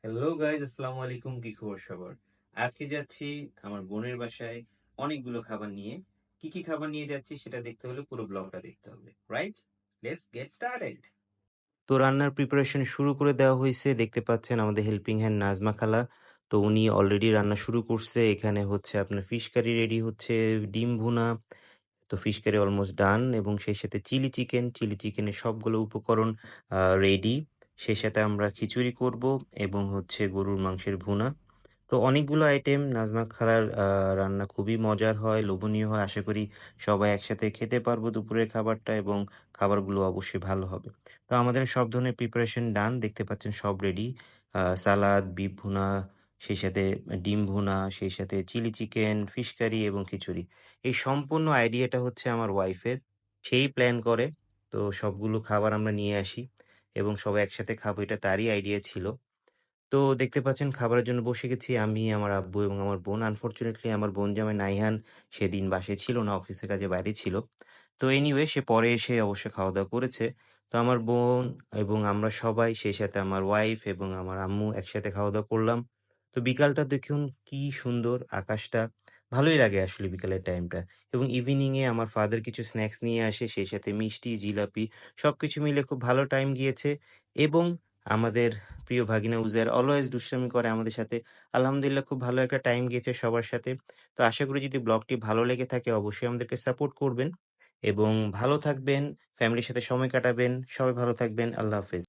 Hello guys, আসসালামু আলাইকুম। কি খবর সবার? আজকে যাচ্ছি আমার বোনের বাসায় অনেকগুলো খাবার নিয়ে। কি কি খাবার নিয়ে যাচ্ছি সেটা দেখতে হলে পুরো ব্লগটা দেখতে হবে, রাইট? Let's get started. তো রান্নার প্রিপারেশন শুরু করে দেওয়া হয়েছে। দেখতে পাচ্ছেন আমাদের হেল্পিং হ্যান্ড নাজমা খালা। তো উনি অলরেডি রান্না শুরু করছে। এখানে হচ্ছে আপনার ফিশ কারি রেডি হচ্ছে, ডিম ভুনা। তো ফিশ কারি অলমোস্ট ডান এবং সেই সাথে চিলি চিকেনের সবগুলো উপকরণ রেডি। সেই সাথে আমরা খিচুড়ি করব এবং হচ্ছে গরুর মাংসের ভুনা। তো অনেকগুলো আইটেম। নাজমা খালার রান্না খুবই মজার হয়, লোভনীয় হয়। আশা করি সবাই একসাথে খেতে পারবো দুপুরের খাবারটা এবং খাবারগুলো অবশ্যই ভালো হবে। তো আমাদের সব ধরনের প্রিপারেশন ডান। দেখতে পাচ্ছেন সব রেডি। সালাদ, বিফ ভুনা, সেই সাথে ডিম ভুনা, সেই সাথে চিলি চিকেন, ফিশ কারি এবং খিচুড়ি। এই সম্পূর্ণ আইডিয়াটা হচ্ছে আমার ওয়াইফের। সেই প্ল্যান করে। তো সবগুলো খাবার আমরা নিয়ে আসি এবং সবাই একসাথে খাবো, এটা তারই আইডিয়া ছিল। তো দেখতে পাচ্ছেন খাবারের জন্য বসে গেছি আমি, আমার আব্বু এবং আমার বোন। আনফরচুনেটলি আমার বোন জামাই নাইহান সেদিন বাসায় ছিল না, অফিসের কাজে বাইরে ছিল। তো এনিওয়ে সে পরে এসে অবশ্য খাওয়া-দাওয়া করেছে। তো আমার বোন এবং আমরা সবাই, সেই সাথে আমার ওয়াইফ এবং আমার আম্মু একসাথে খাওয়া-দাওয়া করলাম। তো বিকালটা দেখুন কি সুন্দর আকাশটা। ভালোই লাগে আসলে বিকালের টাইমটা। এবং ইভনিং এ আমার ফাদার কিছু স্ন্যাকস নিয়ে আসে, সেই সাথে মিষ্টি, জিলাপি সবকিছু মিলে খুব ভালো টাইম গিয়েছে। এবং আমাদের প্রিয় ভাগিনা উজার অলওয়েজ দুষ্টামি করে আমাদের সাথে। আলহামদুলিল্লাহ খুব ভালো একটা টাইম গিয়েছে সবার সাথে। তো আশা করি যদি ব্লগটি ভালো লেগে থাকে অবশ্যই আমাদেরকে সাপোর্ট করবেন এবং ভালো থাকবেন, ফ্যামিলির সাথে সময় কাটাবেন। সবাই ভালো থাকবেন। আল্লাহ হাফেজ।